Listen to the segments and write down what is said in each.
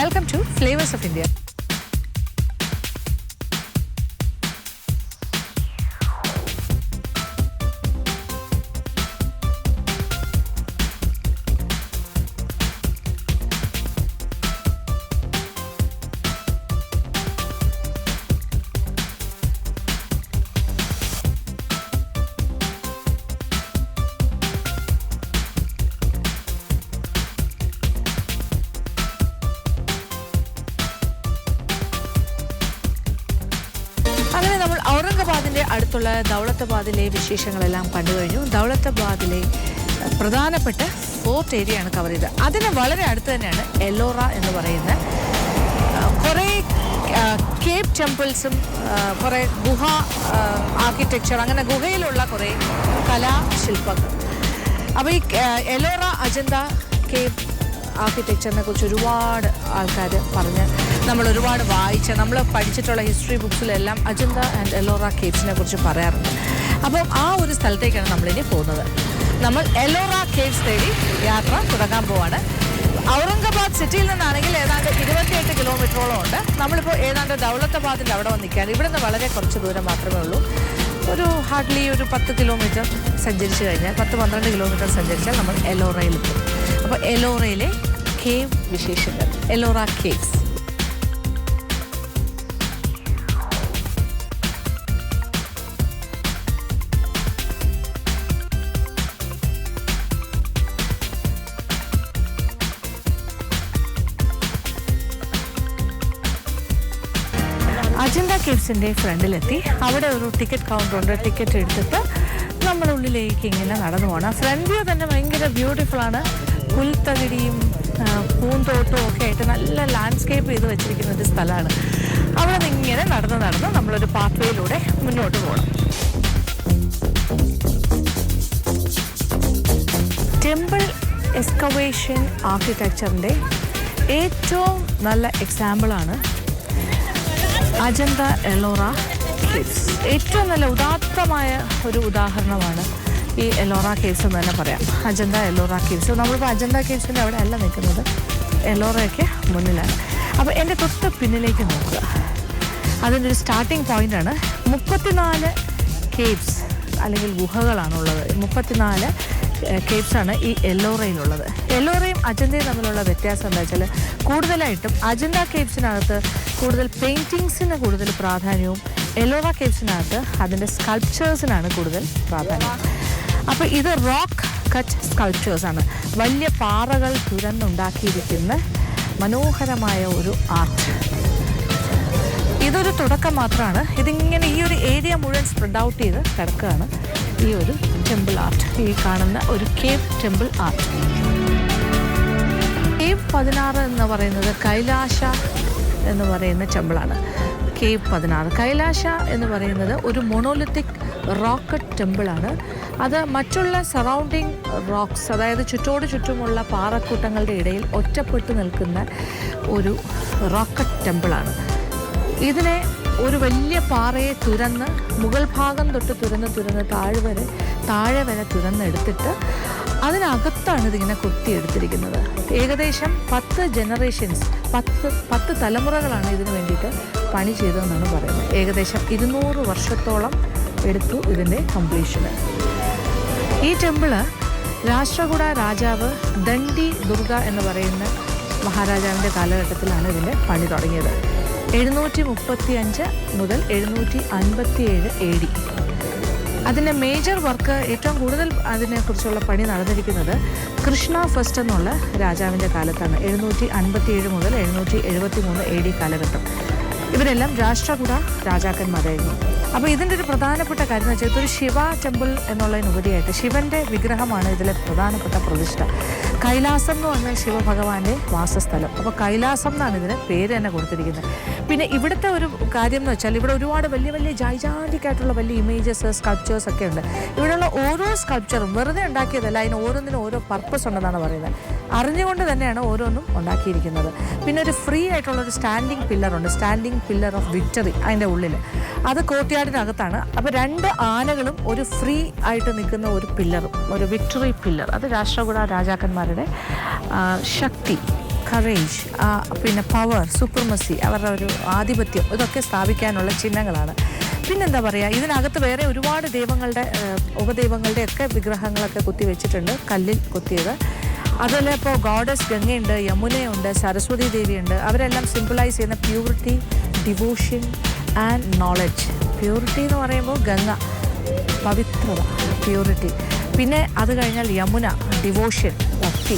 Welcome to Flavors of India. അങ്ങനെ നമ്മൾ ഔറംഗാബാദിൻ്റെ അടുത്തുള്ള ദൗലത്താബാദിലെ വിശേഷങ്ങളെല്ലാം കണ്ടു കഴിഞ്ഞു. ദൗലത്താബാദിലെ പ്രധാനപ്പെട്ട ഫോർട്ട് ഏരിയയാണ് കവർ ചെയ്തത്. അതിന് വളരെ അടുത്ത് തന്നെയാണ് എല്ലോറ എന്ന് പറയുന്ന കുറേ കേപ്പ് ടെമ്പിൾസും കുറേ ഗുഹ ആർക്കിടെക്ചർ, അങ്ങനെ ഗുഹയിലുള്ള കുറേ കലാശില്പങ്ങൾ. അപ്പോൾ ഈ എല്ലോറ അജന്ത കേപ്പ് ആർക്കിടെക്ചറിനെ കുറിച്ച് ഒരുപാട് ആൾക്കാർ പറഞ്ഞ് നമ്മൾ ഒരുപാട് വായിച്ച് നമ്മൾ പഠിച്ചിട്ടുള്ള ഹിസ്റ്ററി ബുക്സിലെല്ലാം അജന്ത ആൻഡ് എല്ലോറ കേവ്സിനെ കുറിച്ച് പറയാറുണ്ട്. അപ്പം ആ ഒരു സ്ഥലത്തേക്കാണ് നമ്മളിനി പോകുന്നത്. നമ്മൾ എല്ലോറ കേവ്സ് തേടി യാത്ര തുടങ്ങാൻ പോവാണ്. ഔറംഗാബാദ് സിറ്റിയിൽ നിന്നാണെങ്കിൽ ഏതാണ്ട് 28 കിലോമീറ്ററോളം ഉണ്ട്. നമ്മളിപ്പോൾ ഏതാണ്ട് ദൗലത്താബാദിൻ്റെ അവിടെ വന്ന് നിൽക്കുകയാണ്. ഇവിടെ നിന്ന് വളരെ കുറച്ച് ദൂരം മാത്രമേ ഉള്ളൂ. ഹാർഡ്ലി ഒരു 10 കിലോമീറ്റർ സഞ്ചരിച്ച് കഴിഞ്ഞാൽ 10-12 കിലോമീറ്റർ സഞ്ചരിച്ചാൽ നമ്മൾ എല്ലോറയിലെത്തും. അപ്പോൾ എല്ലോറയിലെ കേവ് വിശേഷങ്ങൾ, എല്ലോറ കേവ്സ്. അജന്ത കേവ്സിൻ്റെ ഫ്രണ്ടിലെത്തി. അവിടെ ഒരു ടിക്കറ്റ് കൗണ്ടറുണ്ട്. ടിക്കറ്റ് എടുത്തിട്ട് നമ്മുടെ ഉള്ളിലേക്ക് ഇങ്ങനെ നടന്നു പോകണം. ഫ്രണ്ട് വ്യൂ തന്നെ ഭയങ്കര ബ്യൂട്ടിഫുള്ളാണ്. പുൽത്തകിടിയും പൂന്തോട്ടവും ഒക്കെ ആയിട്ട് നല്ല ലാൻഡ്സ്കേപ്പ് ചെയ്ത് വെച്ചിരിക്കുന്ന ഒരു സ്ഥലമാണ്. അവിടെ നിന്ന് ഇങ്ങനെ നടന്ന് നമ്മളൊരു പാത്വേയിലൂടെ മുന്നോട്ട് പോകണം. ടെമ്പിൾ എക്സ്കവേഷൻ ആർക്കിടെക്ചറിൻ്റെ ഏറ്റവും നല്ല എക്സാമ്പിളാണ് അജന്ത എല്ലോറ കേവ്സ്. ഏറ്റവും നല്ല ഉദാത്തമായ ഒരു ഉദാഹരണമാണ് ഈ എല്ലോറ കേവ്സ് എന്ന് തന്നെ പറയാം. അജന്ത എല്ലോറ കേവ്സ്. നമ്മളിപ്പോൾ അജന്ത കേവ്സിൻ്റെ അവിടെ അല്ല നിൽക്കുന്നത്, എല്ലോറയൊക്കെ മുന്നിലാണ്. അപ്പോൾ എൻ്റെ തൊട്ട് പിന്നിലേക്ക് നോക്കുക. അതിൻ്റെ ഒരു സ്റ്റാർട്ടിംഗ് പോയിൻ്റാണ്. 34 കേവ്സ് അല്ലെങ്കിൽ ഗുഹകളാണുള്ളത്. 34 കേവ്സാണ് ഈ എല്ലോറയിലുള്ളത്. എല്ലോറയും അജന്തയും തമ്മിലുള്ള വ്യത്യാസം എന്താ വെച്ചാൽ കൂടുതലായിട്ടും അജന്ത കേവ്സിനകത്ത് കൂടുതൽ പെയിൻറ്റിങ്സിന് കൂടുതൽ പ്രാധാന്യവും എല്ലോറ കേവ്സിനകത്ത് അതിൻ്റെ സ്കൾപ്ചേഴ്സിനാണ് കൂടുതൽ പ്രാധാന്യം. അപ്പോൾ ഇത് റോക്ക് കട്ട് സ്കൾപ്ചേഴ്സാണ്. വലിയ പാറകൾ തുരന്നുണ്ടാക്കിയിരിക്കുന്ന മനോഹരമായ ഒരു ആർട്ട്. ഇതൊരു തുടക്കം മാത്രമാണ്. ഇതിങ്ങനെ ഈ ഒരു ഏരിയ മുഴുവൻ സ്പ്രെഡ് ഔട്ട് ചെയ്ത് കിടക്കുകയാണ് ഈ ഒരു ടെമ്പിൾ ആർട്ട്. ഈ കാണുന്ന ഒരു കേവ് ടെമ്പിൾ ആർട്ട്. കേവ് 16 എന്ന് പറയുന്നത് കൈലാശ എന്ന് പറയുന്ന ടെമ്പിളാണ്. കേവ് 16 കൈലാശ എന്ന് പറയുന്നത് ഒരു മൊണോലിത്തിക് റോക്കറ്റ് ടെമ്പിളാണ്. അത് മറ്റുള്ള സറൗണ്ടിങ് റോക്സ്, അതായത് ചുറ്റോട് ചുറ്റുമുള്ള പാറക്കൂട്ടങ്ങളുടെ ഇടയിൽ ഒറ്റപ്പെട്ടു നിൽക്കുന്ന ഒരു റോക്കറ്റ് ടെമ്പിളാണ്. ഇതിനെ ഒരു വലിയ പാറയെ തുരന്ന് മുകൾ ഭാഗം തൊട്ട് തുരന്ന് താഴെ വരെ തുരന്നെടുത്തിട്ട് അതിനകത്താണ് ഇതിങ്ങനെ കൊത്തിയെടുത്തിരിക്കുന്നത്. ഏകദേശം 10 ജനറേഷൻസ്, 10 തലമുറകളാണ് ഇതിനു വേണ്ടിയിട്ട് പണി ചെയ്തതെന്നാണ് പറയുന്നത്. ഏകദേശം 200 വർഷത്തോളം എടുത്തു ഇതിൻ്റെ കംപ്ലീഷന്. ഈ ടെമ്പിള് രാഷ്ട്രകൂട രാജാവ് ദണ്ഡി ദുർഗ എന്ന് പറയുന്ന മഹാരാജാവിൻ്റെ കാലഘട്ടത്തിലാണ് ഇതിൻ്റെ പണി തുടങ്ങിയത്. 735 മുതൽ 757 AD. അതിൻ്റെ മേജർ വർക്ക്, ഏറ്റവും കൂടുതൽ അതിനെക്കുറിച്ചുള്ള പണി നടന്നിരിക്കുന്നത് കൃഷ്ണ ഫസ്റ്റ് എന്നുള്ള രാജാവിൻ്റെ കാലത്താണ്. 757 മുതൽ 773 AD കാലഘട്ടം. ഇവരെല്ലാം രാഷ്ട്രകൂട രാജാക്കന്മാരായിരുന്നു. അപ്പോൾ ഇതിൻ്റെ ഒരു പ്രധാനപ്പെട്ട കാര്യം എന്ന് വെച്ചാൽ ഇതൊരു ശിവ ടെമ്പിൾ എന്നുള്ളതിനുപരിയായിട്ട് ശിവൻ്റെ വിഗ്രഹമാണ് ഇതിലെ പ്രധാനപ്പെട്ട പ്രതിഷ്ഠ. കൈലാസം എന്ന് പറഞ്ഞാൽ ശിവഭഗവാന്റെ വാസസ്ഥലം. അപ്പോൾ കൈലാസം എന്നാണ് ഇതിന് പേര് തന്നെ കൊടുത്തിരിക്കുന്നത്. പിന്നെ ഇവിടുത്തെ ഒരു കാര്യം എന്ന് വെച്ചാൽ ഇവിടെ ഒരുപാട് വലിയ വലിയ ജൈജാൻറ്റിക് ആയിട്ടുള്ള വലിയ ഇമേജസ്, സ്കൾപ്ചേഴ്സ് ഒക്കെ ഉണ്ട്. ഇവിടെയുള്ള ഓരോ സ്കൾപ്ചറും വെറുതെ ഉണ്ടാക്കിയതല്ല, അതിന് ഓരോന്നിനും ഓരോ പർപ്പസ് ഉണ്ടെന്നാണ് പറയുന്നത്. അറിഞ്ഞുകൊണ്ട് തന്നെയാണ് ഓരോന്നും ഉണ്ടാക്കിയിരിക്കുന്നത്. പിന്നെ ഒരു ഫ്രീ ആയിട്ടുള്ളൊരു സ്റ്റാൻഡിങ് പില്ലറുണ്ട്, സ്റ്റാൻഡിങ് പില്ലർ ഓഫ് വിക്ടറി അതിൻ്റെ ഉള്ളിൽ. അത് കോർട്ട്യാർഡിനകത്താണ്. അപ്പോൾ 2 ആനകളും ഒരു ഫ്രീ ആയിട്ട് നിൽക്കുന്ന ഒരു പില്ലറും, ഒരു വിക്ടറി പില്ലർ. അത് രാഷ്ട്രകൂട രാജാക്കന്മാരുടെ ശക്തി കറേജ്, പിന്നെ പവർ, സുപ്രമസി, അവരുടെ ഒരു ആധിപത്യം, ഇതൊക്കെ സ്ഥാപിക്കാനുള്ള ചിഹ്നങ്ങളാണ്. പിന്നെന്താ പറയുക, ഇതിനകത്ത് വേറെ ഒരുപാട് ദൈവങ്ങളുടെ ഉപദൈവങ്ങളുടെ ഒക്കെ വിഗ്രഹങ്ങളൊക്കെ കുത്തി വെച്ചിട്ടുണ്ട്, കല്ലിൽ കൊത്തിയത്. അതിൽ ഇപ്പോൾ ഗോഡസ് ഗംഗയുണ്ട്, യമുനയുണ്ട്, സരസ്വതി ദേവിയുണ്ട്. അവരെല്ലാം സിംബിളൈസ് ചെയ്യുന്ന purity, devotion and knowledge. Purity എന്ന് പറയുമ്പോൾ ഗംഗ, പവിത്രത, പ്യൂരിറ്റി. പിന്നെ അത് കഴിഞ്ഞാൽ യമുന, ഡിവോഷൻ, ഭക്തി.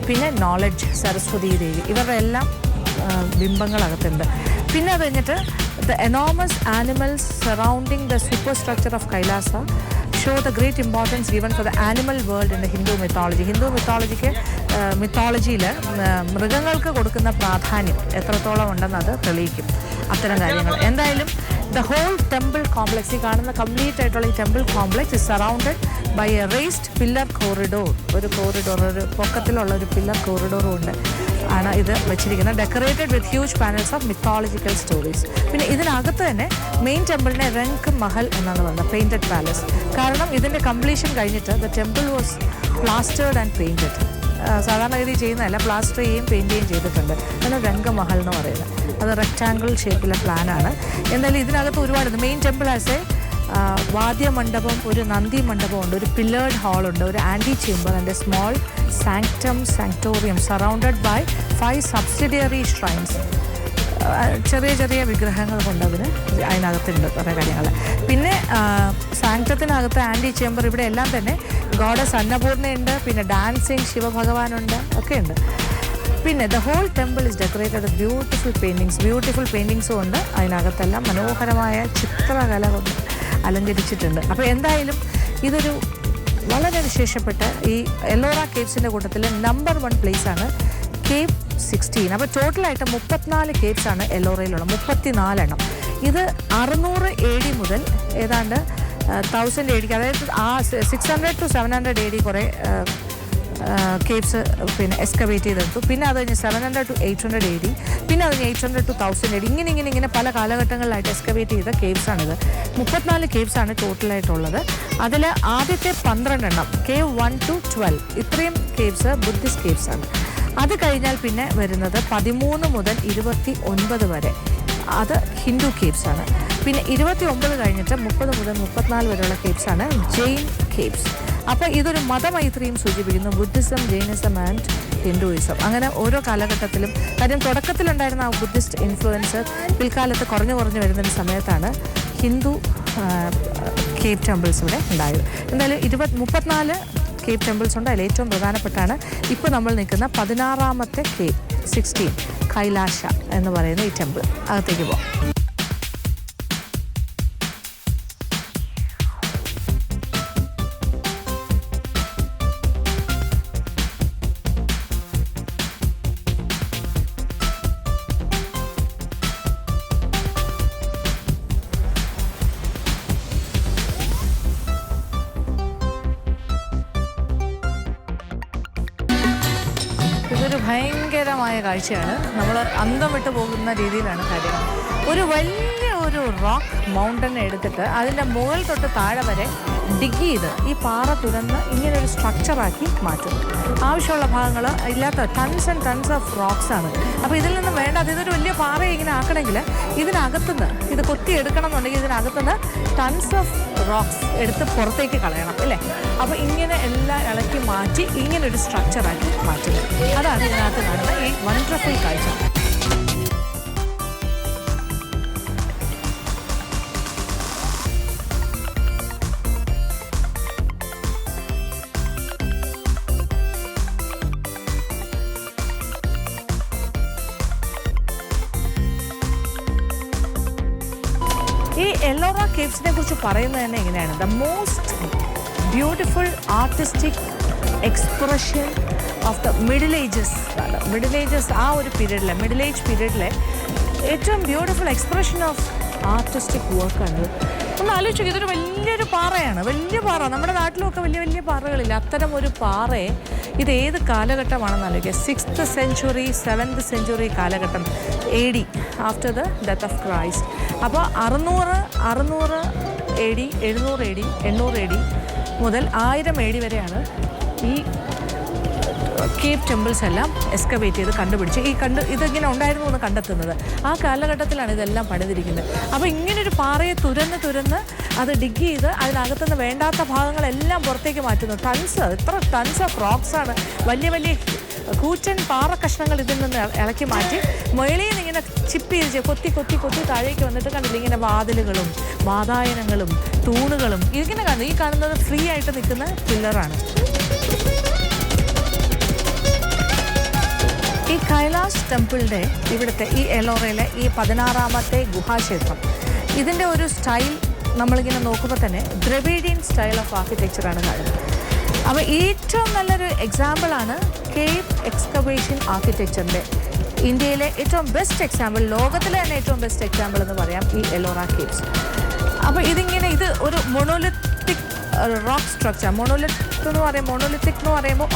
പിന്നെ നോളജ്, സരസ്വതി ദേവി. ഇവരുടെ എല്ലാം ബിംബങ്ങളകത്തുണ്ട്. പിന്നെ അത് കഴിഞ്ഞിട്ട് the enormous animals surrounding the superstructure of Kailasa show the great importance given for the animal world in the Hindu mythology. Hindu മിത്തോളജിയിൽ മൃഗങ്ങൾക്ക് കൊടുക്കുന്ന പ്രാധാന്യം എത്രത്തോളം ഉണ്ടെന്ന് അത് തെളിയിക്കും, അത്തരം കാര്യങ്ങൾ. എന്തായാലും ദ ഹോൾ ടെമ്പിൾ കോംപ്ലക്സ്, ഈ കാണുന്ന കംപ്ലീറ്റ് ആയിട്ടുള്ള ഈ temple complex is surrounded by a raised pillar corridor. ഒരു പൊക്കത്തിലുള്ള ഒരു പില്ലർ കോറിഡോറും ഉണ്ട് ആണ് ഇത് വെച്ചിരിക്കുന്നത്. Decorated with huge panels of mythological stories. പിന്നെ ഇതിനകത്ത് തന്നെ മെയിൻ ടെമ്പിളിനെ രംഗ് മഹൽ എന്നാണ് പറയുന്നത്, പെയിൻറ്റഡ് പാലസ്. കാരണം ഇതിൻ്റെ കംപ്ലീഷൻ കഴിഞ്ഞിട്ട് the temple was plastered and painted. സാധാരണഗതി ചെയ്യുന്നതല്ല, പ്ലാസ്റ്റർ ചെയ്യുകയും പെയിൻറ്റ് ചെയ്യുകയും ചെയ്തിട്ടുണ്ട്. അതാണ് രംഗമഹൽ എന്ന് പറയുന്നത്. അത് റെക്റ്റാങ്കിൾ ഷേപ്പിലെ പ്ലാനാണ്. എന്നാലും ഇതിനകത്ത് ഒരുപാട് മെയിൻ ടെമ്പിൾ ആസ് എ വാദ്യമണ്ഡപം, ഒരു നന്ദി മണ്ഡപമുണ്ട്, ഒരു പില്ലേർഡ് ഹാളുണ്ട്, ഒരു antechamber and a small sanctorium surrounded by 5 subsidiary shrines. ചെറിയ ചെറിയ വിഗ്രഹങ്ങൾ കൊണ്ട് അതിനകത്തുണ്ട് കുറേ കാര്യങ്ങൾ. പിന്നെ സാങ്ക്ടത്തിനകത്ത് ആൻറ്റി ചേംബർ, ഇവിടെ എല്ലാം തന്നെ ഗോഡസ് അന്നപൂർണ്ണയുണ്ട്, പിന്നെ ഡാൻസിങ് ശിവഭഗവാനുണ്ട്, ഒക്കെ ഉണ്ട്. പിന്നെ the whole temple is decorated with beautiful പെയിൻറ്റിങ്സും ഉണ്ട്. അതിനകത്തെല്ലാം മനോഹരമായ ചിത്രകല കൊണ്ട് അലങ്കരിച്ചിട്ടുണ്ട്. അപ്പോൾ എന്തായാലും ഇതൊരു വളരെ വിശേഷപ്പെട്ട ഈ എല്ലോറ കേവ്സിൻ്റെ കൂട്ടത്തിൽ നമ്പർ 1 പ്ലേസാണ് കേവ് 16. അപ്പോൾ ടോട്ടലായിട്ട് 34 കേവ്സ് ആണ് എല്ലോറയിലുള്ള, 34 എണ്ണം. ഇത് 600 AD മുതൽ ഏതാണ്ട് 1000 AD, അതായത് 600 to 700 AD കുറേ കേവ്സ് പിന്നെ എക്സ്കവേറ്റ് ചെയ്തെടുത്തു. പിന്നെ അത് കഴിഞ്ഞ് 700 to 800 AD, പിന്നെ അത് 800 to 1000 AD, ഇങ്ങനെ പല കാലഘട്ടങ്ങളിലായിട്ട് എക്സ്കവേറ്റ് ചെയ്ത കേവ്സാണിത്. 34 കേവ്സാണ് ടോട്ടലായിട്ടുള്ളത്. അതിൽ ആദ്യത്തെ 12 എണ്ണം കേവ് 1 to 12, ഇത്രയും കേവ്സ് ബുദ്ധിസ്റ്റ് കേവ്സാണ്. അത് കഴിഞ്ഞാൽ പിന്നെ വരുന്നത് 13 മുതൽ 29 വരെ, അത് ഹിന്ദു കേവ്സാണ്. പിന്നെ 29 കഴിഞ്ഞിട്ട് 30 മുതൽ 34 വരെയുള്ള കേവ്സാണ് ജെയിൻ കേവ്സ്. അപ്പോൾ ഇതൊരു മതമൈത്രിയും സൂചിപ്പിക്കുന്നു, ബുദ്ധിസം, ജെയിനിസം ആൻഡ് ഹിന്ദുയിസം. അങ്ങനെ ഓരോ കാലഘട്ടത്തിലും, കാര്യം തുടക്കത്തിലുണ്ടായിരുന്ന ആ ബുദ്ധിസ്റ്റ് ഇൻഫ്ലുവൻസ് പിൽക്കാലത്ത് കുറഞ്ഞു വരുന്നൊരു സമയത്താണ് ഹിന്ദു കേവ് ടെമ്പിൾസ് ഇവിടെ ഉണ്ടായത്. എന്തായാലും 34 കേവ് ടെമ്പിൾസ് ഉണ്ട്. അതിൽ ഏറ്റവും പ്രധാനപ്പെട്ടാണ് ഇപ്പോൾ നമ്മൾ നിൽക്കുന്ന 16ാമത്തെ കേവ് 16 കൈലാശ എന്ന് പറയുന്ന ഈ ടെമ്പിൾ. അകത്തേക്ക് പോകാം. ഇതൊരു ഭയങ്കരമായ കാഴ്ചയാണ്. നമ്മൾ അന്തം വിട്ടു പോകുന്ന രീതിയിലാണ് കാര്യങ്ങൾ. ഒരു റോക്ക് മൗണ്ടൻ എടുത്തിട്ട് അതിൻ്റെ മുകൾ തൊട്ട് താഴെ വരെ ഡിഗ് ചെയ്ത് ഈ പാറ തുരന്ന് ഇങ്ങനൊരു സ്ട്രക്ചറാക്കി മാറ്റും. ആവശ്യമുള്ള ഭാഗങ്ങൾ ഇല്ലാത്ത tons and tons of rocks ആണ്. അപ്പോൾ ഇതിൽ നിന്ന് വേണ്ട, ഇതൊരു വലിയ പാറ ഇങ്ങനെ ആക്കണമെങ്കിൽ ഇതിനകത്തുനിന്ന് ഇത് കൊത്തി എടുക്കണം എന്നുണ്ടെങ്കിൽ ഇതിനകത്തുനിന്ന് ടൺസ് ഓഫ് റോക്സ് എടുത്ത് പുറത്തേക്ക് കളയണം, അല്ലേ? അപ്പോൾ ഇങ്ങനെ എല്ലാം ഇളക്കി മാറ്റി ഇങ്ങനൊരു സ്ട്രക്ചറാക്കി മാറ്റുന്നത്, അതാണ് ഇതിനകത്ത് കാണുന്ന ഈ വണ്ടർഫുൾ കാഴ്ച. ഈ എല്ലോറ കേവ്സിനെ കുറിച്ച് പറയുന്നത് തന്നെ എങ്ങനെയാണ്, the most beautiful artistic expression of the middle ages ആ ഒരു പീരീഡിലെ മിഡിൽ ഏജ് പീരീഡിലെ ഏറ്റവും ബ്യൂട്ടിഫുൾ എക്സ്പ്രഷൻ ഓഫ് ആർട്ടിസ്റ്റിക് വർക്കാണ്. ഒന്ന് ആലോചിച്ചു, ഇതൊരു വലിയൊരു പാറയാണ്, വലിയ പാറ. നമ്മുടെ നാട്ടിലൊക്കെ വലിയ പാറകളില്ല. അത്തരം ഒരു പാറയെ ഇത് ഏത് കാലഘട്ടമാണെന്ന് ആലോചിക്കുക. 6th century 7th century കാലഘട്ടം, AD, after the death of Christ. അപ്പോൾ 600 AD, 700 AD, 800 AD മുതൽ 1000 AD വരെയാണ് ഈ കേവ് ടെമ്പിൾസ് എല്ലാം എക്സ്കവേറ്റ് ചെയ്ത് കണ്ടുപിടിച്ച് ഇതിങ്ങനെ ഉണ്ടായിരുന്നു എന്ന് കണ്ടെത്തുന്നത്. ആ കാലഘട്ടത്തിലാണ് ഇതെല്ലാം പണിതിരിക്കുന്നത്. അപ്പോൾ ഇങ്ങനൊരു പാറയെ തുരന്ന് അത് ഡിഗ് ചെയ്ത് അതിനകത്തുനിന്ന് വേണ്ടാത്ത ഭാഗങ്ങളെല്ലാം പുറത്തേക്ക് മാറ്റുന്നു. എത്ര ടൺസ് ഓഫ് റോക്സാണ്, വലിയ വലിയ കൂറ്റൻ പാറ കഷ്ണങ്ങൾ ഇതിൽ നിന്ന് ഇളക്കി മാറ്റി മുകളിൽ നിന്ന് ഇങ്ങനെ ചിപ്പ് ചെയ്ത് കൊത്തി താഴേക്ക് വന്നിട്ട് കണ്ടില്ല, ഇങ്ങനെ വാതിലുകളും വാതായനങ്ങളും തൂണുകളും ഇതിങ്ങനെ കാണുന്നു. ഈ കാണുന്നത് ഫ്രീ ആയിട്ട് നിൽക്കുന്ന പില്ലറാണ്. ഈ കൈലാഷ് ടെമ്പിളിൻ്റെ ഇവിടുത്തെ ഈ എലോറയിലെ ഈ 16ാമത്തെ ഗുഹാക്ഷേത്രം, ഇതിൻ്റെ ഒരു സ്റ്റൈൽ നമ്മളിങ്ങനെ നോക്കുമ്പോൾ തന്നെ ദ്രവിഡിയൻ സ്റ്റൈൽ ഓഫ് ആർക്കിടെക്ചറാണ് കാണുന്നത്. അപ്പോൾ ഏറ്റവും നല്ലൊരു എക്സാമ്പിളാണ് കേവ് എക്സ്കവേഷൻ ആർക്കിടെക്ചറിൻ്റെ ഇന്ത്യയിലെ ഏറ്റവും ബെസ്റ്റ് എക്സാമ്പിൾ, ലോകത്തിലെ തന്നെ ഏറ്റവും ബെസ്റ്റ് എക്സാമ്പിൾ എന്ന് പറയാം ഈ എലോറ കേവ്സ്. അപ്പോൾ ഇത് ഒരു മൊണോലിത്തിക് റോക്ക് സ്ട്രക്ചർ. മൊണോലിത്തിക് എന്ന് പറയുമ്പോൾ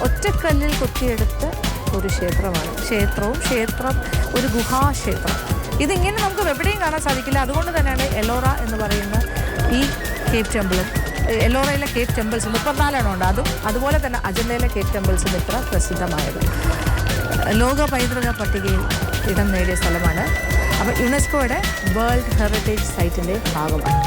ഒറ്റക്കല്ലിൽ കൊത്തിയെടുത്ത ഒരു ക്ഷേത്രമാണ്. ക്ഷേത്രം ഒരു ഗുഹാക്ഷേത്രം. ഇതിങ്ങനെ നമുക്ക് എവിടെയും കാണാൻ സാധിക്കില്ല. അതുകൊണ്ട് തന്നെയാണ് എലോറ എന്ന് പറയുന്ന ഈ കേവ് ടെമ്പിളും, എലോറയിലെ കേവ് ടെമ്പിൾസ് 34 ഉണ്ട്. അതുപോലെ തന്നെ അജന്തയിലെ കേവ് ടെമ്പിൾസും ഇത്ര പ്രസിദ്ധമായത്. ലോക പൈതൃക പട്ടികയിൽ ഇടം നേടിയ സ്ഥലമാണ്. അപ്പോൾ യുനെസ്കോയുടെ വേൾഡ് ഹെറിറ്റേജ് സൈറ്റിൻ്റെ ഭാഗമാണ്.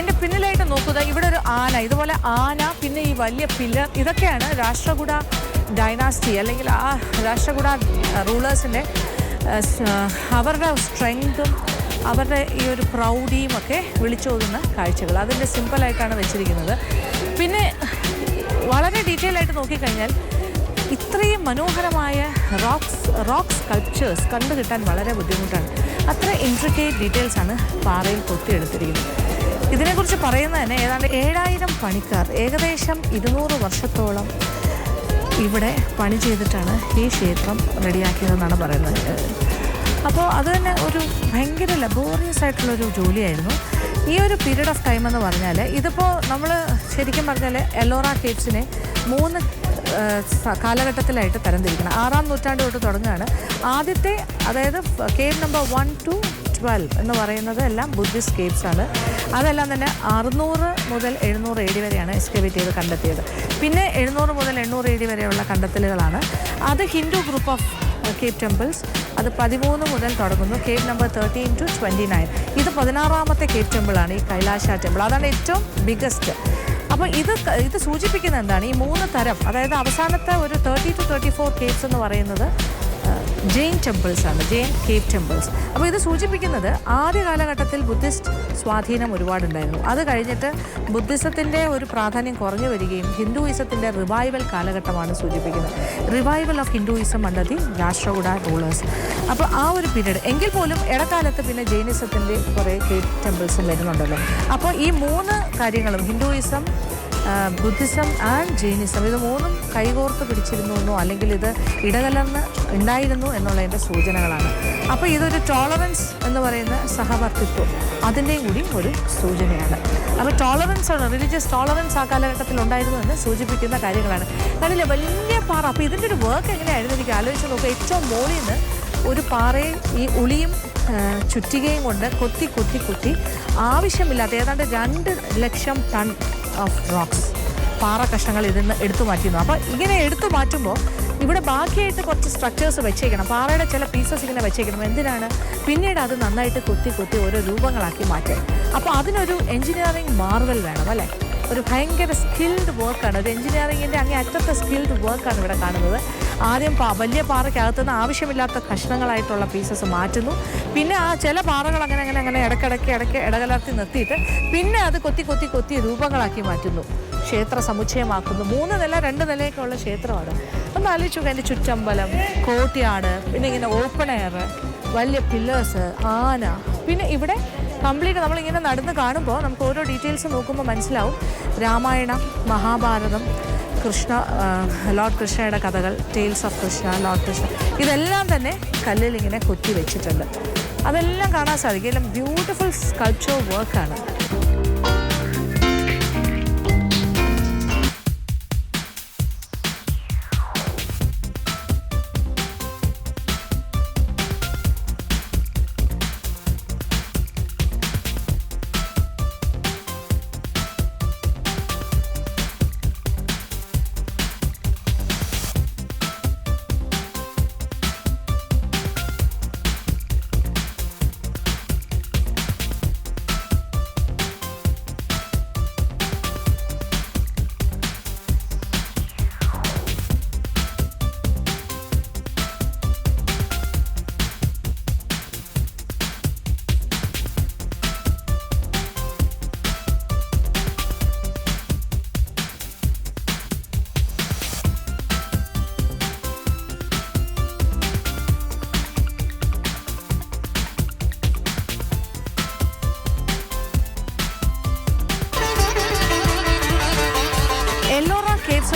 എൻ്റെ പിന്നിലായിട്ട് നോക്കുക, ഇവിടെ ഒരു ആന, ഇതുപോലെ ആന, പിന്നെ ഈ വലിയ പില്ലർ, ഇതൊക്കെയാണ് രാഷ്ട്രകൂട ഡൈനാസ്റ്റി അല്ലെങ്കിൽ ആ രാഷ്ട്രകൂട റൂളേഴ്സിൻ്റെ അവരുടെ സ്ട്രെങ്തും അവരുടെ ഈ ഒരു പ്രൗഢിയും ഒക്കെ വിളിച്ചോതുന്ന കാഴ്ചകൾ. അതിൻ്റെ സിമ്പിളായിട്ടാണ് വെച്ചിരിക്കുന്നത്. പിന്നെ വളരെ ഡീറ്റെയിൽ ആയിട്ട് നോക്കിക്കഴിഞ്ഞാൽ ഇത്രയും മനോഹരമായ റോക്ക് സ്കൾപ്ചേഴ്സ് കണ്ടു കിട്ടാൻ വളരെ ബുദ്ധിമുട്ടാണ്. അത്ര ഇൻട്രിക്കേറ്റ് ഡീറ്റെയിൽസാണ് പാറയിൽ കൊത്തിയെടുത്തിരിക്കുന്നത്. ഇതിനെക്കുറിച്ച് പറയുന്നത് തന്നെ ഏതാണ്ട് 7000 പണിക്കാർ ഏകദേശം 200 വർഷത്തോളം ഇവിടെ പണി ചെയ്തിട്ടാണ് ഈ ക്ഷേത്രം റെഡിയാക്കിയതെന്നാണ് പറയുന്നത്. അപ്പോൾ അത് തന്നെ ഒരു ഭയങ്കര ലബോറിയസ് ആയിട്ടുള്ളൊരു ജോലിയായിരുന്നു. ഈ ഒരു പീരീഡ് ഓഫ് ടൈം എന്ന് പറഞ്ഞാൽ ഇതിപ്പോൾ നമ്മൾ ശരിക്കും പറഞ്ഞാൽ എലോറ കേവ്സിനെ 3 കാലഘട്ടത്തിലായിട്ട് തരംതിരിക്കണം. 6ാം നൂറ്റാണ്ട് തൊട്ട് തുടങ്ങുകയാണ്. ആദ്യത്തെ, അതായത് കേവ് നമ്പർ 1 to 12 എന്ന് പറയുന്നത് എല്ലാം ബുദ്ധിസ്റ്റ് കേവ്സ് ആണ്. അതെല്ലാം തന്നെ 600 മുതൽ 700 AD വരെയാണ് എക്സ്കവേറ്റ് ചെയ്ത് കണ്ടെത്തിയത്. പിന്നെ 700 മുതൽ 800 AD വരെയുള്ള കണ്ടെത്തലുകളാണ്. അത് Hindu group of cave temples. അത് 13 മുതൽ തുടങ്ങുന്നു. Cave number 13 to 29. ഇത് 16ാമത്തെ കേവ് ടെമ്പിളാണ് ഈ കൈലാഷ ടെമ്പിൾ. അതാണ് ഏറ്റവും ബിഗസ്റ്റ്. അപ്പോൾ ഇത് സൂചിപ്പിക്കുന്നത് എന്താണ്? ഈ 3 തരം, അതായത് അവസാനത്തെ ഒരു 30 to 34 കേവ്സ് എന്ന് പറയുന്നത് ജെയിൻ ടെമ്പിൾസ് ആണ്, ജെയിൻ കേവ് ടെമ്പിൾസ്. അപ്പോൾ ഇത് സൂചിപ്പിക്കുന്നത് ആദ്യ കാലഘട്ടത്തിൽ ബുദ്ധിസ്റ്റ് സ്വാധീനം ഒരുപാടുണ്ടായിരുന്നു. അത് കഴിഞ്ഞിട്ട് ബുദ്ധിസത്തിൻ്റെ ഒരു പ്രാധാന്യം കുറഞ്ഞു വരികയും ഹിന്ദുയിസത്തിൻ്റെ റിവൈവൽ കാലഘട്ടമാണ് സൂചിപ്പിക്കുന്നത്. Revival of Hinduism under the Rashtrakuta rulers. അപ്പോൾ ആ ഒരു പീരീഡ് എങ്കിൽ പോലും ഇടക്കാലത്ത് പിന്നെ ജൈനിസത്തിൻ്റെ കുറേ കേവ് ടെമ്പിൾസും വരുന്നുണ്ടല്ലോ. അപ്പോൾ ഈ 3 കാര്യങ്ങളും ഹിന്ദുയിസം, ബുദ്ധിസം ആൻഡ് ജൈനിസം, ഇത് 3ഉം കൈകോർത്ത് പിടിച്ചിരുന്നു അല്ലെങ്കിൽ ഇത് ഇടകലർന്ന് ഉണ്ടായിരുന്നു എന്നുള്ളതിൻ്റെ സൂചനകളാണ്. അപ്പോൾ ഇതൊരു ടോളറൻസ് എന്ന് പറയുന്ന സഹവർത്തിത്വം, അതിൻ്റെയും കൂടി ഒരു സൂചനയാണ്. അപ്പോൾ ടോളറൻസ് ആണ്, റിലീജിയസ് ടോളറൻസ് ആ കാലഘട്ടത്തിൽ ഉണ്ടായിരുന്നു എന്ന് സൂചിപ്പിക്കുന്ന കാര്യങ്ങളാണ്. അതിലെ വലിയ പാറ. അപ്പോൾ ഇതിൻ്റെ ഒരു വർക്ക് എങ്ങനെയായിരുന്നു എനിക്ക് ആലോചിച്ച് നോക്കുക. ഏറ്റവും മുകളിൽ നിന്ന് ഒരു പാറയെ ഈ ഉളിയും ചുറ്റികയും കൊണ്ട് കൊത്തി ആവശ്യമില്ലാത്ത ഏതാണ്ട് 2 ലക്ഷം ടൺ ഓഫ് റോക്സ്, പാറ കഷ്ണങ്ങൾ ഇതിൽ നിന്ന് എടുത്തു മാറ്റിയിരുന്നു. അപ്പോൾ ഇങ്ങനെ എടുത്തു മാറ്റുമ്പോൾ ഇവിടെ ബാക്കിയായിട്ട് കുറച്ച് സ്ട്രക്ചേഴ്സ് വെച്ചേക്കണം, പാറയുടെ ചില പീസസ് ഇങ്ങനെ വെച്ചേക്കണം. എന്തിനാണ്? പിന്നീട് അത് നന്നായിട്ട് കൊത്തി ഓരോ രൂപങ്ങളാക്കി മാറ്റാൻ. അപ്പോൾ അതിനൊരു എൻജിനീയറിംഗ് മാർവൽ വേണം അല്ലേ? ഒരു ഭയങ്കര സ്കിൽഡ് വർക്കാണ്, ഒരു എൻജിനീയറിങ്ങിൻ്റെ അങ്ങേ അറ്റത്തെ സ്കിൽഡ് വർക്കാണ് ഇവിടെ കാണുന്നത്. ആദ്യം വലിയ പാറയ്ക്കകത്തുനിന്ന് ആവശ്യമില്ലാത്ത കഷ്ണങ്ങളായിട്ടുള്ള പീസസ് മാറ്റുന്നു. പിന്നെ ആ ചില പാറകൾ അങ്ങനെ ഇടയ്ക്കിടയ്ക്ക് ഇടകലർത്തി നിർത്തിയിട്ട് പിന്നെ അത് കൊത്തി രൂപങ്ങളാക്കി മാറ്റുന്നു, ക്ഷേത്ര സമുച്ചയമാക്കുന്നു. 3 നില 2 നിലയൊക്കെയുള്ള ക്ഷേത്രമാണ്. ഒന്ന് ആലോചിച്ചു അതിൻ്റെ ചുറ്റമ്പലം, കോർട്ട്യാർഡ്, പിന്നെ ഇങ്ങനെ ഓപ്പൺ എയർ, വലിയ പില്ലേഴ്സ്, ആന. പിന്നെ ഇവിടെ കംപ്ലീറ്റ് നമ്മളിങ്ങനെ നടന്ന് കാണുമ്പോൾ നമുക്ക് ഓരോ ഡീറ്റെയിൽസ് നോക്കുമ്പോൾ മനസ്സിലാവും രാമായണം, മഹാഭാരതം, കൃഷ്ണ, ലോർഡ് കൃഷ്ണയുടെ കഥകൾ, tales of Krishna, Lord Krishna, ഇതെല്ലാം തന്നെ കല്ലിൽ ഇങ്ങനെ കൊത്തി വെച്ചിട്ടുണ്ട്. അതെല്ലാം കാണാൻ സാധിക്കും. എല്ലാം ബ്യൂട്ടിഫുൾ സ്കൾപ്ചർ വർക്കാണ്.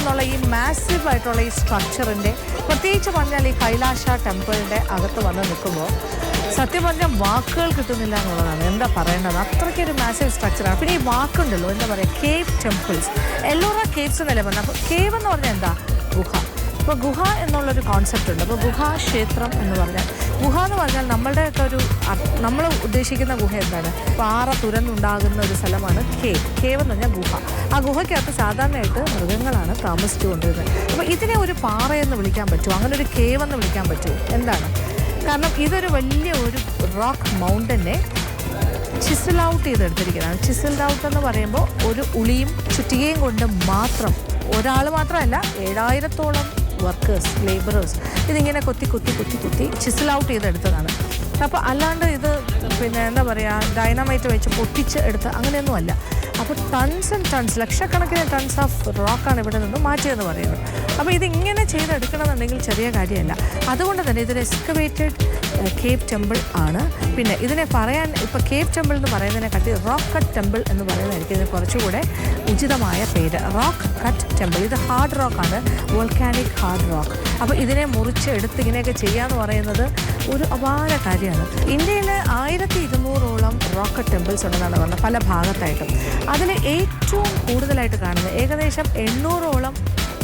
എന്നുള്ള ഈ മാസീവ് ആയിട്ടുള്ള ഈ സ്ട്രക്ചറിൻ്റെ, പ്രത്യേകിച്ച് പറഞ്ഞാൽ ഈ കൈലാഷ ടെമ്പിളിൻ്റെ അകത്ത് വന്ന് നിൽക്കുമ്പോൾ സത്യം പറഞ്ഞാൽ വാക്കുകൾ കിട്ടുന്നില്ല എന്നുള്ളതാണ്. എന്താ പറയേണ്ടത്, അത്രയ്ക്കൊരു മാസീവ് സ്ട്രക്ചറാണ്. പിന്നെ ഈ വാക്കുണ്ടല്ലോ, എന്താ പറയുക, കേവ് ടെമ്പിൾസ്, എല്ലോറ കേവ്സ് എന്നല്ലേ പറഞ്ഞത്. അപ്പോൾ കേവ് എന്ന് പറഞ്ഞാൽ എന്താ, ഗുഹ. ഇപ്പോൾ ഗുഹ എന്നുള്ളൊരു കോൺസെപ്റ്റ് ഉണ്ട്. അപ്പോൾ ഗുഹാക്ഷേത്രം എന്ന് പറഞ്ഞാൽ, ഗുഹ എന്ന് പറഞ്ഞാൽ നമ്മളുടെയൊക്കെ ഒരു, നമ്മൾ ഉദ്ദേശിക്കുന്ന ഗുഹ എന്താണ്, പാറ തുരന്നുണ്ടാകുന്ന ഒരു സ്ഥലമാണ് കേവ്. കേവ് എന്ന് പറഞ്ഞാൽ ഗുഹ. ആ ഗുഹയ്ക്കകത്ത് സാധാരണയായിട്ട് മൃഗങ്ങളാണ് താമസിച്ചുകൊണ്ടിരുന്നത്. അപ്പോൾ ഇതിനെ ഒരു പാറയെന്ന് വിളിക്കാൻ പറ്റുമോ, അങ്ങനെ ഒരു കേവ് എന്ന് വിളിക്കാൻ പറ്റുമോ? എന്താണ് കാരണം, ഇതൊരു വലിയ ഒരു റോക്ക് മൗണ്ടനെ ചിസിൽ ഔട്ട് ചെയ്തെടുത്തിരിക്കുന്നതാണ്. ചിസിൽഡ് ഔട്ട് എന്ന് പറയുമ്പോൾ ഒരു ഉളിയും ചുറ്റികയും കൊണ്ട് മാത്രം, ഒരാൾ മാത്രമല്ല, 7000-ഓളം വർക്കേഴ്സ്, ലേബറേഴ്സ് ഇതിങ്ങനെ കൊത്തി കൊത്തി കൊത്തി കൊത്തി ചിസിൽ ഔട്ട് ചെയ്തെടുത്തതാണ്. അപ്പോൾ അല്ലാണ്ട് ഇത് പിന്നെ എന്താ പറയുക, ഡൈനാമൈറ്റ് വെച്ച് പൊട്ടിച്ച് എടുത്ത് അങ്ങനെയൊന്നും അല്ല. അപ്പോൾ ടൺസ് ആൻഡ് ടൺസ്, ലക്ഷക്കണക്കിന് ടൺസ് ഓഫ് റോക്കാണ് ഇവിടെ നിന്ന് മാറ്റിയെന്ന് പറയുന്നത്. അപ്പോൾ ഇതിങ്ങനെ ചെയ്തെടുക്കണമെന്നുണ്ടെങ്കിൽ ചെറിയ കാര്യമല്ല. അതുകൊണ്ട് തന്നെ ഇതൊരു എക്സ്കവേറ്റഡ് കേവ് ടെമ്പിൾ ആണ്. പിന്നെ ഇതിനെ പറയാൻ, ഇപ്പോൾ കേവ് ടെമ്പിൾ എന്ന് പറയുന്നതിനെ കട്ടി റോക്ക് കട്ട് ടെമ്പിൾ എന്ന് പറയുന്നതായിരിക്കും ഇതിന് കുറച്ചുകൂടെ ഉചിതമായ പേര്. റോക്ക് കട്ട് ടെമ്പിൾ, ഇത് ഹാർഡ് റോക്കാണ്, വോൾക്കാനിക് ഹാർഡ് റോക്ക്. അപ്പോൾ ഇതിനെ മുറിച്ച് എടുത്ത് ഇങ്ങനെയൊക്കെ ചെയ്യാന്ന് പറയുന്നത് ഒരു അപാര കാര്യമാണ്. ഇന്ത്യയിൽ 1200-ഓളം റോക്ക് കട്ട് ടെമ്പിൾസ് ഉണ്ടെന്നാണ് പറഞ്ഞത്, പല ഭാഗത്തായിട്ടും. അതിൽ ഏറ്റവും കൂടുതലായിട്ട് കാണുന്നത് ഏകദേശം 800-ഓളം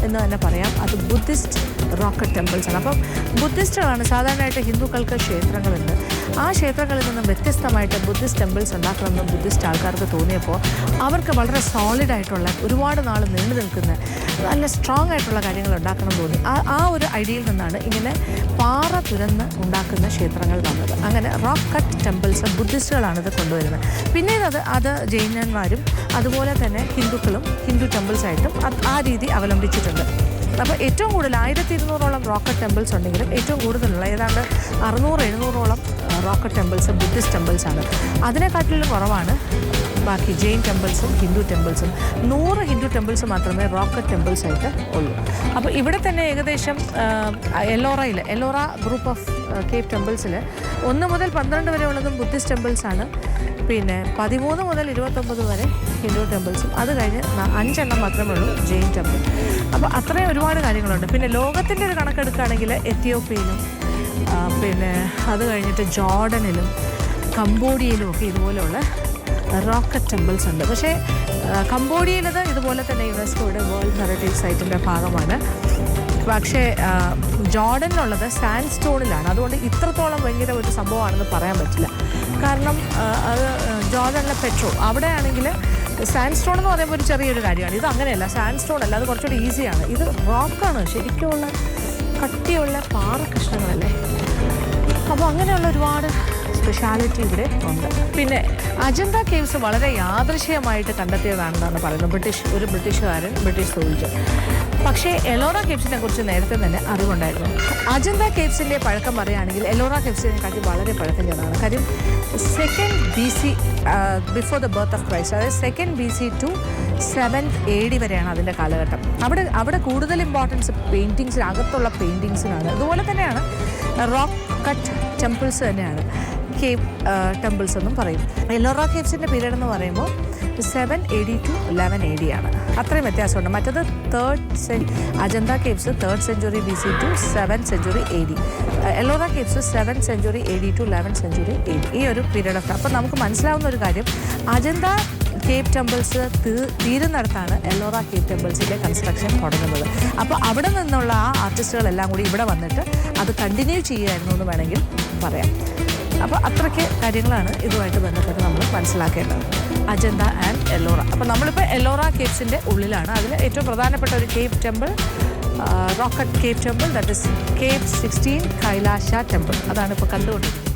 എന്ന് തന്നെ പറയാം, അത് ബുദ്ധിസ്റ്റ് റോക്കറ്റ് ടെമ്പിൾസ് ആണ്. അപ്പം ബുദ്ധിസ്റ്റുകളാണ് സാധാരണയായിട്ട്, ഹിന്ദുക്കൾക്ക് ക്ഷേത്രങ്ങളുണ്ട്. ആ ക്ഷേത്രങ്ങളിൽ നിന്നും വ്യത്യസ്തമായിട്ട് ബുദ്ധിസ്റ്റ് ടെമ്പിൾസ് ഉണ്ടാക്കണമെന്ന് ബുദ്ധിസ്റ്റ് ആൾക്കാർക്ക് തോന്നിയപ്പോൾ അവർക്ക് വളരെ സോളിഡായിട്ടുള്ള, ഒരുപാട് നാൾ നീണ്ടു നിൽക്കുന്ന, നല്ല സ്ട്രോങ് ആയിട്ടുള്ള കാര്യങ്ങൾ ഉണ്ടാക്കണം തോന്നി. ആ ഒരു ഐഡിയയിൽ നിന്നാണ് ഇങ്ങനെ പാറ തുരന്ന് ഉണ്ടാക്കുന്ന ക്ഷേത്രങ്ങൾ വന്നത്. അങ്ങനെ റോക്ക് കട്ട് ടെമ്പിൾസ് ബുദ്ധിസ്റ്റുകളാണ് ഇത് കൊണ്ടുവരുന്നത്. പിന്നീട് അത് ജൈനന്മാരും അതുപോലെ തന്നെ ഹിന്ദുക്കളും ഹിന്ദു ടെമ്പിൾസായിട്ടും ആ രീതി അവലംബിച്ചിട്ടുണ്ട്. അപ്പോൾ ഏറ്റവും കൂടുതൽ 1200-ഓളം റോക്കറ്റ് ടെമ്പിൾസ് ഉണ്ടെങ്കിലും ഏറ്റവും കൂടുതലുള്ള ഏതാണ്ട് 600-700-ഓളം റോക്കറ്റ് ടെമ്പിൾസ് ബുദ്ധിസ്റ്റ് ടെമ്പിൾസാണ്. അതിനെക്കാട്ടിലും കുറവാണ് ബാക്കി ജെയിൻ ടെമ്പിൾസും ഹിന്ദു ടെമ്പിൾസും. 100 ഹിന്ദു ടെമ്പിൾസ് മാത്രമേ റോക്കറ്റ് ടെമ്പിൾസ് ആയിട്ട് ഉള്ളൂ. അപ്പോൾ ഇവിടെ തന്നെ ഏകദേശം എല്ലോറ ഗ്രൂപ്പ് ഓഫ് കേവ് ടെമ്പിൾസിൽ 1 മുതൽ 12 വരെ ഉള്ളതും ബുദ്ധിസ്റ്റ് ടെമ്പിൾസാണ്. പിന്നെ 13 മുതൽ 29 വരെ ഹിന്ദു ടെമ്പിൾസും, അത് കഴിഞ്ഞ് 5 എണ്ണം മാത്രമേ ഉള്ളൂ ജെയിൻ ടെമ്പിൾ. അപ്പോൾ അത്രയും ഒരുപാട് കാര്യങ്ങളുണ്ട്. പിന്നെ ലോകത്തിൻ്റെ ഒരു കണക്കെടുക്കുകയാണെങ്കിൽ എത്യോപ്യയിലും പിന്നെ അത് കഴിഞ്ഞിട്ട് ജോർഡനിലും കംബോഡിയയിലും ഒക്കെ ഇതുപോലെയുള്ള റോക്കറ്റ് ടെമ്പിൾസ് ഉണ്ട്. പക്ഷേ കംബോഡിയയിലത് ഇതുപോലെ തന്നെ യുനെസ്കോയുടെ വേൾഡ് ഹെറിറ്റേജ് സൈറ്റിൻ്റെ ഭാഗമാണ്. പക്ഷേ ജോർഡനിലുള്ളത് സാൻഡ് സ്റ്റോണിലാണ്. അതുകൊണ്ട് ഇത്രത്തോളം ഭയങ്കര ഒരു സംഭവമാണെന്ന് പറയാൻ പറ്റില്ല. കാരണം അത് ജോർഡനിലെ പെട്രോ, അവിടെയാണെങ്കിൽ സാൻഡ് സ്റ്റോൺ എന്ന് പറയുമ്പോൾ ഒരു ചെറിയൊരു കാര്യമാണ്. ഇത് അങ്ങനെയല്ല, സാൻഡ് സ്റ്റോൺ അല്ല, അത് കുറച്ചുകൂടി ഈസിയാണ്. ഇത് റോക്കാണ്, ശരിക്കുമുള്ള കട്ടിയുള്ള പാറ കഷ്ണങ്ങളല്ലേ. അപ്പോൾ അങ്ങനെയുള്ള ഒരുപാട് സ്പെഷ്യാലിറ്റി ഇവിടെ ഉണ്ട്. പിന്നെ അജന്ത കേവ്സ് വളരെ യാദൃശ്ചികമായിട്ട് കണ്ടെത്തിയതാണെന്നാണ് പറയുന്നത് ഒരു ബ്രിട്ടീഷ് സോൾജർ. പക്ഷേ എല്ലോറ കേവ്സിനെ കുറിച്ച് നേരത്തെ തന്നെ അറിവുണ്ടായിരുന്നു. അജന്ത കേവ്സിൻ്റെ പഴക്കം പറയുകയാണെങ്കിൽ എല്ലോറ കേവ്സിനെക്കാട്ടി വളരെ പഴക്കം ചെന്നതാണ്. കാര്യം 2nd BC before the birth of Christ, അതായത് 2nd BC to 7th AD വരെയാണ് അതിൻ്റെ കാലഘട്ടം. അവിടെ കൂടുതൽ ഇമ്പോർട്ടൻസ് പെയിൻറ്റിങ്സിനകത്തുള്ള പെയിൻറ്റിങ്സിനാണ്. അതുപോലെ തന്നെയാണ് റോക്ക് കട്ട് ടെമ്പിൾസ് തന്നെയാണ് കേവ് ടെമ്പിൾസ് എന്നും പറയും. എല്ലോറ കേവ്സിൻ്റെ പീരീഡ് എന്ന് പറയുമ്പോൾ 7 AD to 11 AD ആണ്. അത്രയും വ്യത്യാസമുണ്ട്. മറ്റത് Ajanta caves 3rd century BC to 7th century AD. Ellora caves 7th century AD to 11th century AD. ഈ ഒരു പീരീഡ് ഓഫ്. അപ്പോൾ നമുക്ക് മനസ്സിലാവുന്ന ഒരു കാര്യം, അജന്ത കേവ് ടെമ്പിൾസ് തീരുന്നിടത്താണ് എല്ലോറ കേവ് ടെമ്പിൾസിൻ്റെ കൺസ്ട്രക്ഷൻ തുടങ്ങുന്നത്. അപ്പോൾ അവിടെ നിന്നുള്ള ആ ആർട്ടിസ്റ്റുകളെല്ലാം കൂടി ഇവിടെ വന്നിട്ട് അത് കണ്ടിന്യൂ ചെയ്യുമായിരുന്നു എന്ന് വേണമെങ്കിൽ പറയാം. അപ്പോൾ അത്രയ്ക്ക് കാര്യങ്ങളാണ് ഇതുമായിട്ട് ബന്ധപ്പെട്ട് നമ്മൾ മനസ്സിലാക്കേണ്ടത്, അജന്ത ആൻഡ് എല്ലോറ. അപ്പോൾ നമ്മളിപ്പോൾ എല്ലോറ കേവ്സിൻ്റെ ഉള്ളിലാണ്. അതിൽ ഏറ്റവും പ്രധാനപ്പെട്ട ഒരു cave temple, rock cut cave temple, that is cave 16 Kailash temple. അതാണ് ഇപ്പോൾ കണ്ടുകൊണ്ടിരിക്കുന്നത്.